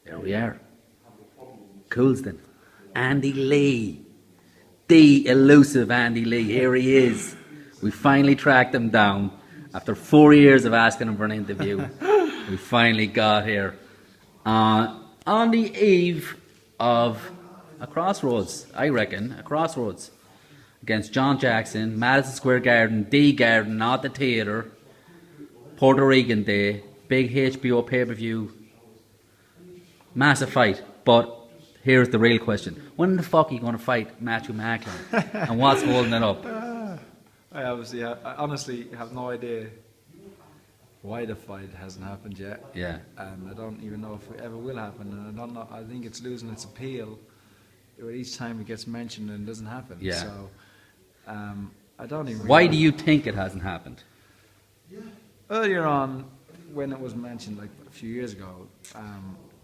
There we are. Coulsdon. Andy Lee. The elusive Andy Lee. Here he is. We finally tracked him down. After 4 years of asking him for an interview, we finally got here. On the eve of a crossroads, I reckon, a crossroads against John Jackson, Madison Square Garden, the Garden, not the theatre, Puerto Rican Day, big HBO pay-per-view, massive fight. But here's the real question. When the fuck are you going to fight Matthew Macklin? And what's holding it up? I honestly have no idea why the fight hasn't happened yet. Yeah. And I don't even know if it ever will happen. And I don't know. I think it's losing its appeal each time it gets mentioned and it doesn't happen. Yeah. So I don't even. Why do you think it hasn't happened? Earlier on, when it was mentioned, like a few years ago,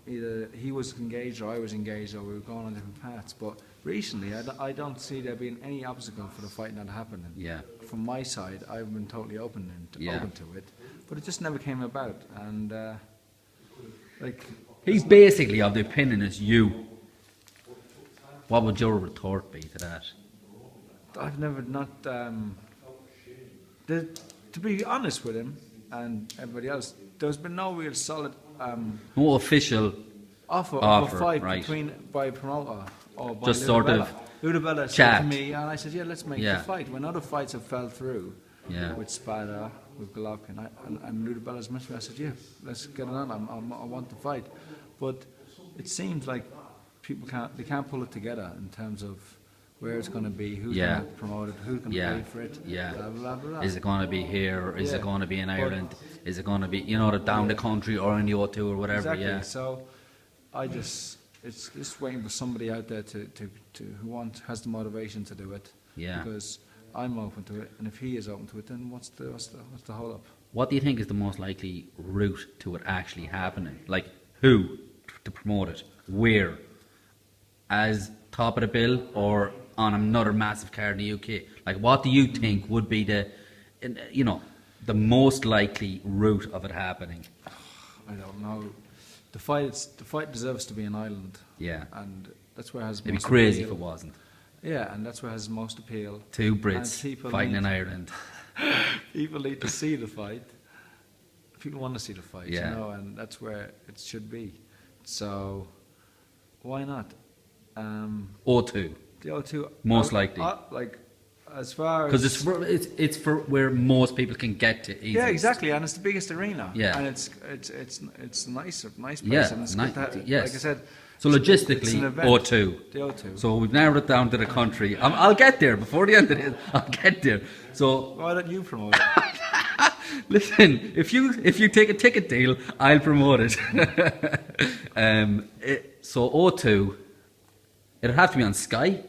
either he was engaged or I was engaged, or we were going on different paths. But recently, I don't see there being any obstacle for the fight not happening. Yeah. From my side, I've been totally open to it, but it just never came about. And He's basically of the opinion as you. What would your retort be to that? I've never not. To be honest with him and everybody else, there's been no real solid No official offer of a fight right. by a promoter or by just sort of Ludabella said to me, and I said, yeah, let's make the fight. When other fights have fell through, with Spada, with Golovkin, and Ludabella's mentioned me, I said, yeah, let's get it on. I want to fight. But it seems like people can't pull it together in terms of where it's going to be, who's going to promote it, who's going to pay for it, blah, blah, blah. Is it going to be here, or is it going to be in Ireland? Is it going to be, down the country or in the O2 or whatever? Exactly. Yeah. So it's just waiting for somebody out there to who has the motivation to do it. Yeah. Because I'm open to it, and if he is open to it, then what's the hold up? What do you think is the most likely route to it actually happening? Like, who to promote it? Where? As top of the bill, or on another massive card in the UK? Like, what do you think would be the most likely route of it happening? I don't know. The fight deserves to be in Ireland. Yeah. And that's where it has. It'd be crazy if it wasn't. Yeah, and that's where it has most appeal. Two Brits fighting in Ireland. People need to see the fight. People want to see the fight, and that's where it should be. So, why not? O2. The O2. Most likely. As far as because it's for where most people can get to easily. Yeah, exactly, and it's the biggest arena. Yeah, and it's nice place. Yeah, and it's like I said. So logistically, O2. The O2. So we've narrowed it down to the country. I'll get there before the end of this. I'll get there. So why don't you promote it? Listen, if you take a ticket deal, I'll promote it. So O2, it'll have to be on Sky.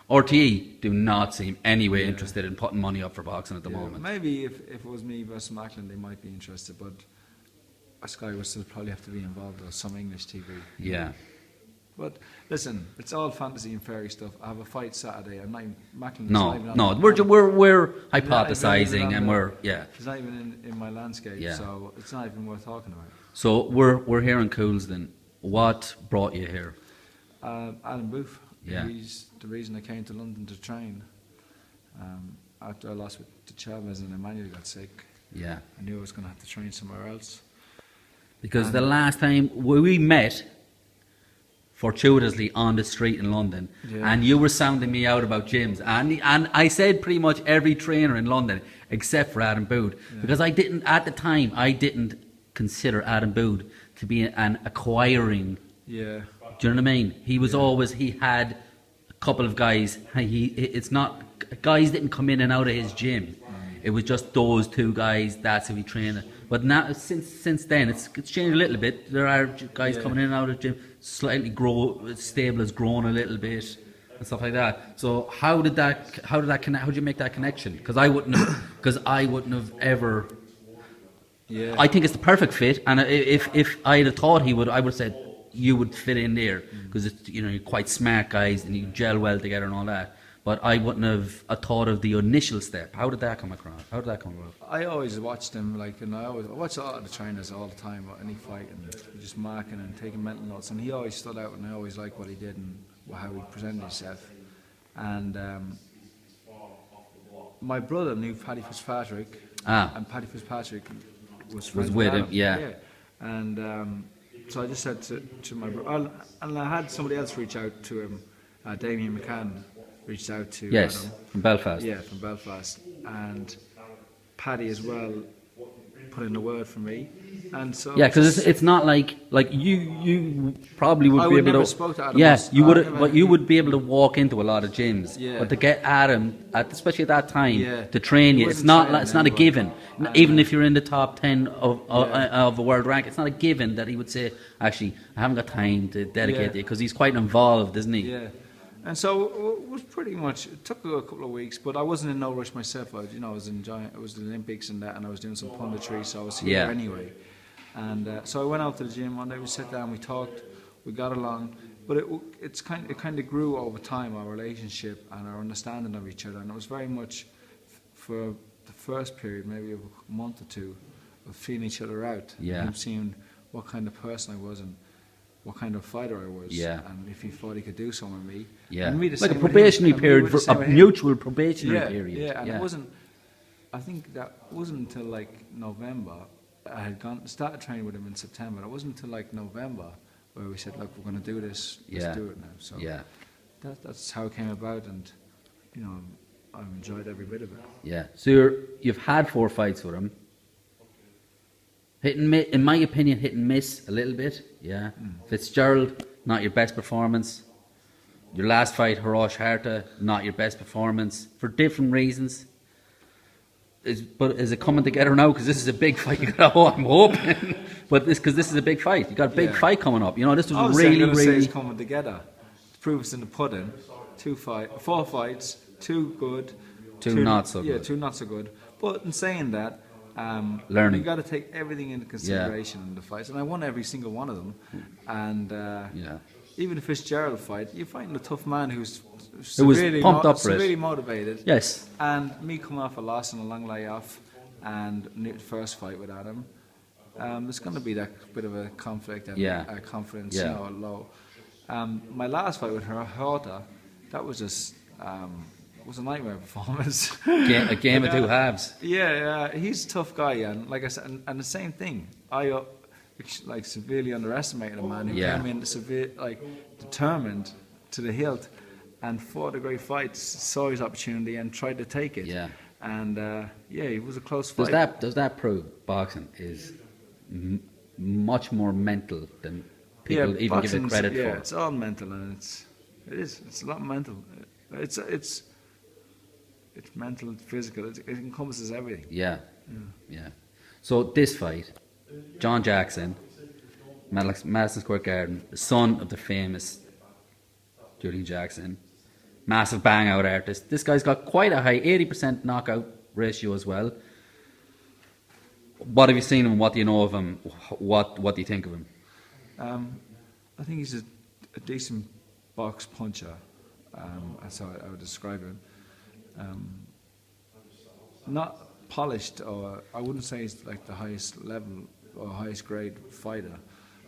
RTE do not seem anyway interested in putting money up for boxing at the moment. Maybe if it was me versus Macklin, they might be interested, but Sky would still probably have to be involved with some English TV. Yeah. But listen, it's all fantasy and fairy stuff. I have a fight Saturday. I'm not even, Macklin's no, not even no, we're hypothesizing, and we're It's not even in my landscape, so it's not even worth talking about. So we're here in Coulsdon. What brought you here? Alan Booth. Yeah. He's the reason I came to London to train. After I lost to Chavez and Emmanuel got sick, I knew I was going to have to train somewhere else. Because the last time we met, fortuitously on the street in London, and you were sounding me out about gyms, and I said pretty much every trainer in London except for Adam Bood, because I didn't consider Adam Bood to be an acquiring Do you know what I mean? He was always, he had a couple of guys. It's not, guys didn't come in and out of his gym. It was just those two guys. That's who he trained. But now, since then, it's changed a little bit. There are guys coming in and out of the gym. Slightly stable has grown a little bit and stuff like that. So how did you make that connection? Because I wouldn't have ever. Yeah. I think it's the perfect fit, and if I'd have thought he would, I would have said you would fit in there because you're quite smart guys and you gel well together and all that. But I wouldn't have thought of the initial step. How did that come across? How did that come about? I always watched him, and I watch a lot of the trainers all the time about any fight, and just marking and taking mental notes. And he always stood out, and I always liked what he did and how he presented himself. And my brother knew Paddy Fitzpatrick, and Paddy Fitzpatrick was with him, yeah. And so I just said to my brother, and I had somebody else reach out to him, Damien McCann. Reached out to Adam. From Belfast. Yeah, from Belfast, and Paddy as well put in a word for me, and so because it's not like you probably would I be would able never to. spoke to Adam. Yes, you would, but you would be able to walk into a lot of gyms. Yeah. But to get Adam, especially at that time, Yeah. to train you, it's not a given. And Even if you're in the top 10 of the world rank, it's not a given that he would say, actually, I haven't got time to dedicate to you, because he's quite involved, isn't he? Yeah. And so it was pretty much. It took a couple of weeks, but I wasn't in no rush myself. I was enjoying. It was the Olympics and that, and I was doing some punditry, so I was here anyway. And so I went out to the gym one day. We sat down, we talked, we got along. But it kind of grew over time, our relationship and our understanding of each other. And it was very much for the first period, maybe a month or two, of feeling each other out. Yeah. And seeing what kind of person I was and what kind of fighter I was, and if he thought he could do something with me. And me like a probationary period, a mutual probationary period. Yeah, and it wasn't, I think that wasn't until like November. I had started training with him in September. It wasn't until like November where we said, look, we're going to do this, let's do it now. So that's how it came about, and I've enjoyed every bit of it. Yeah, so you've had 4 fights with him. Hit and miss, in my opinion, hit and miss a little bit. Yeah, Fitzgerald, not your best performance. Your last fight, Hirosh Harta, not your best performance for different reasons. But is it coming together now? Because this is a big fight. I'm hoping, but because this is a big fight. You got a big fight coming up. This was really. Say it's coming together. The proof is in the pudding. 4 fights, 2 good, 2 not so good. Yeah, 2 not so good. But in saying that. Learning. You got to take everything into consideration in the fights, and I won every single one of them. And even the Fitzgerald fight, you're fighting a tough man who's severely motivated. Yes. And me coming off a loss and a long layoff, and the first fight with Adam, there's going to be that bit of a conflict and confidence, low. My last fight with Horta, that was just. Was a nightmare performance. A game of 2 halves. Yeah, he's a tough guy, and like I said, and the same thing. I severely underestimated a man who came in determined to the hilt, and fought a great fight, saw his opportunity and tried to take it. Yeah, and it was a close fight. Does that prove boxing is much more mental than people even give it credit for? Yeah, it's all mental, and it's a lot mental. It's mental, it's physical. It encompasses everything. Yeah. So this fight, John Jackson, Madison Square Garden, the son of the famous Julian Jackson, massive bang-out artist. This guy's got quite a high 80% knockout ratio as well. What have you seen of him? What do you know of him? What do you think of him? I think he's a decent box puncher. That's how I would describe him. Not polished, or I wouldn't say he's like the highest level or highest grade fighter,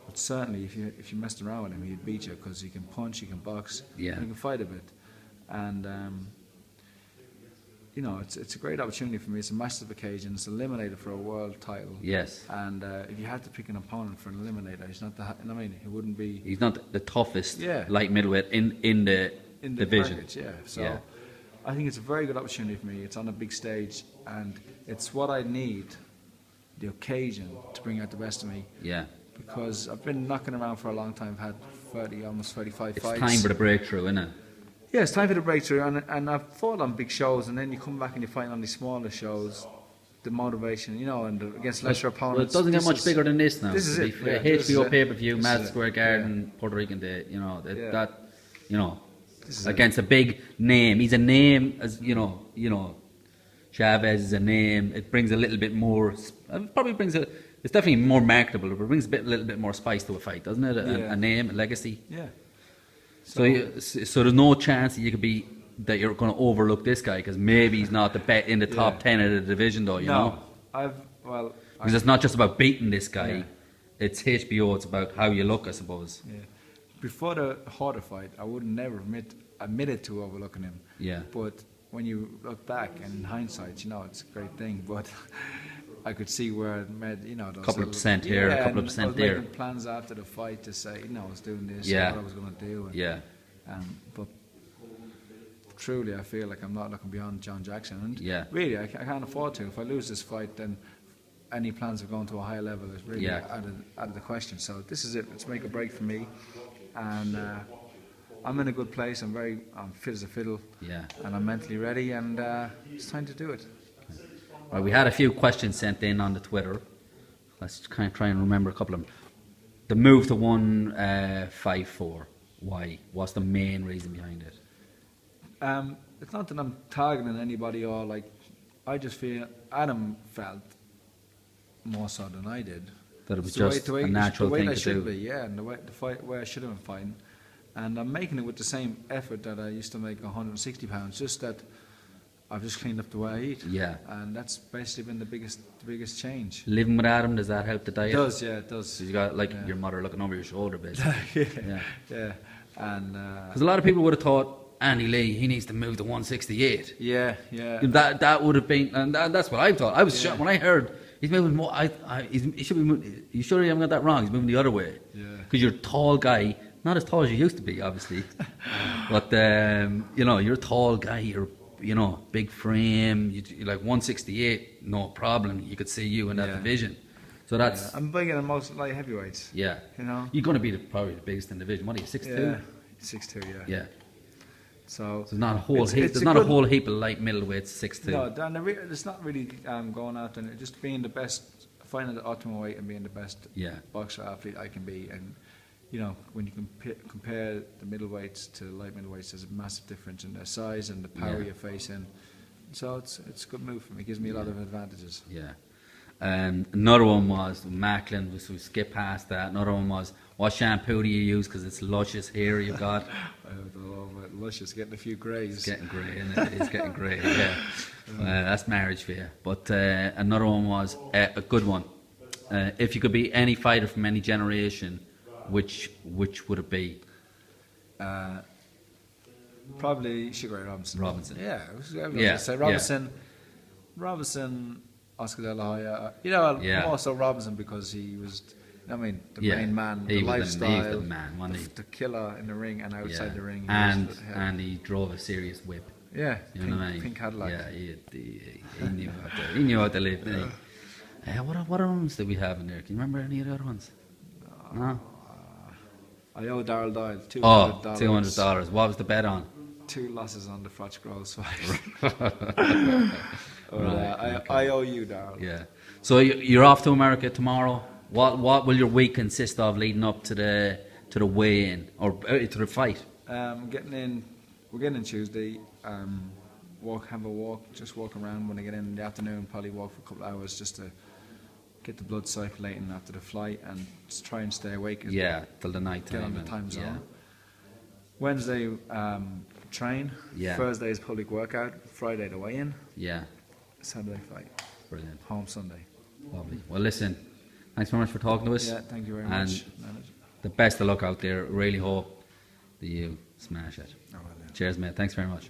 but certainly if you messed around with him, he'd beat you because he can punch, he can box, and he can fight a bit. And it's a great opportunity for me. It's a massive occasion. It's eliminator for a world title. Yes. And if you had to pick an opponent for an eliminator, he's not he wouldn't be. He's not the toughest light middleweight in the division. Package, So I think it's a very good opportunity for me. It's on a big stage, and it's what I need, the occasion, to bring out the best of me. Yeah. because I've been knocking around for a long time. I've had 30, almost 35 It's fights. time for the breakthrough, isn't it? Yeah, it's time for the breakthrough, and I've fought on big shows, and then you come back and you fight on these smaller shows. The motivation, you know, and against lesser opponents. Well, it doesn't get much bigger than this now. This is it. Yeah, HBO pay-per-view, Madison Square Garden, Puerto Rican Day. You know that. You know, against a big name. He's a name, as you know. Chavez is a name. It brings a little bit more. It probably brings a. It's definitely more marketable, but it brings a little bit more spice to a fight, doesn't it? A name, a legacy. Yeah. So there's no chance that you're going to overlook this guy because maybe he's not the bet in the top 10 of the division, though. You know. Because it's not just about beating this guy. Yeah. It's HBO. It's about how you look, I suppose. Yeah. Before the Harder fight, I would never admitted to overlooking him. Yeah. But when you look back and in hindsight, you know, it's a great thing. But I could see where it made, you know, those couple of percent here, a couple of percent there. I was making plans after the fight to say, you know, I was doing this, what I was going to do. And, but truly, I feel like I'm not looking beyond John Jackson. And really, I can't afford to. If I lose this fight, then any plans of going to a higher level is really out of the question. So this is it. Let's make a break for me. And I'm in a good place. I'm fit as a fiddle. Yeah. And I'm mentally ready. And it's time to do it. Right, we had a few questions sent in on the Twitter. Let's kind of try and remember a couple of them. The move to 154. Why? What's the main reason behind it? It's not that I'm targeting anybody or like. I just feel Adam felt more so than I did. That it was just a natural thing to do. The way I should be, and the way I should have been fighting. And I'm making it with the same effort that I used to make 160 pounds. Just that I've just cleaned up the way I eat. Yeah. And that's basically been the biggest change. Living with Adam, does that help the diet? It does, yeah, it does. So you got your mother looking over your shoulder, basically. Yeah. And because a lot of people would have thought Andy Lee, he needs to move to 168. Yeah. That would have been, and that's what I thought. I was shocked when I heard he's moving more. He should be moving. You sure you haven't got that wrong? He's moving the other way. Yeah. Because you're a tall guy, not as tall as you used to be, obviously. But you're a tall guy. You're big frame. You're like 168, no problem. You could see you in that division. So that's. I'm bigger than most light heavyweights. Yeah. You know. You're going to be probably the biggest in the division. What are you, 6'2"? Yeah, 6'2". Yeah. Yeah. So there's not a whole heap. There's not a whole heap of light middleweights 6'2". No, Dan, it's not really going out and just being the best, finding the optimal weight and being the best boxer athlete I can be. And when you compare the middleweights to light middleweights, there's a massive difference in their size and the power you're facing. So it's a good move for me. It gives me a lot of advantages. Yeah. Another one was Macklin. We skip past that. Another one was, what shampoo do you use? Because it's luscious hair you've got. I don't know about luscious, getting a few greys. It's getting grey, isn't it? It's getting grey, yeah. That's marriage for you. But another one was a good one. If you could be any fighter from any generation, which would it be? Probably Sugar Ray Robinson. Yeah. Say Robinson, Oscar De La Hoya. More so Robinson because he was. The main man, the lifestyle, he was the man, the killer in the ring and outside the ring. And he drove a serious whip. Yeah, pink Cadillac. Yeah, he knew how to live, didn't he? What other ones did we have in there? Can you remember any of the other ones? No? I owe Darryl Doyle $200. $200. What was the bet on? 2 losses on the Froch Groves fight. I owe you, Darryl. Yeah. So you're off to America tomorrow. What will your week consist of leading up to the weigh-in or to the fight? We're getting in Tuesday. Have a walk, just walk around when I get in the afternoon. Probably walk for a couple of hours just to get the blood circulating after the flight and just try and stay awake. Till the night time. Get on the time zone. Wednesday, train. Yeah. Thursday is public workout. Friday the weigh-in. Yeah. Saturday fight. Brilliant. Home Sunday. Lovely. Well, listen. Thanks very much for talking to us. Yeah, thank you very much. The best of luck out there. Really hope that you smash it. Cheers, mate. Thanks very much.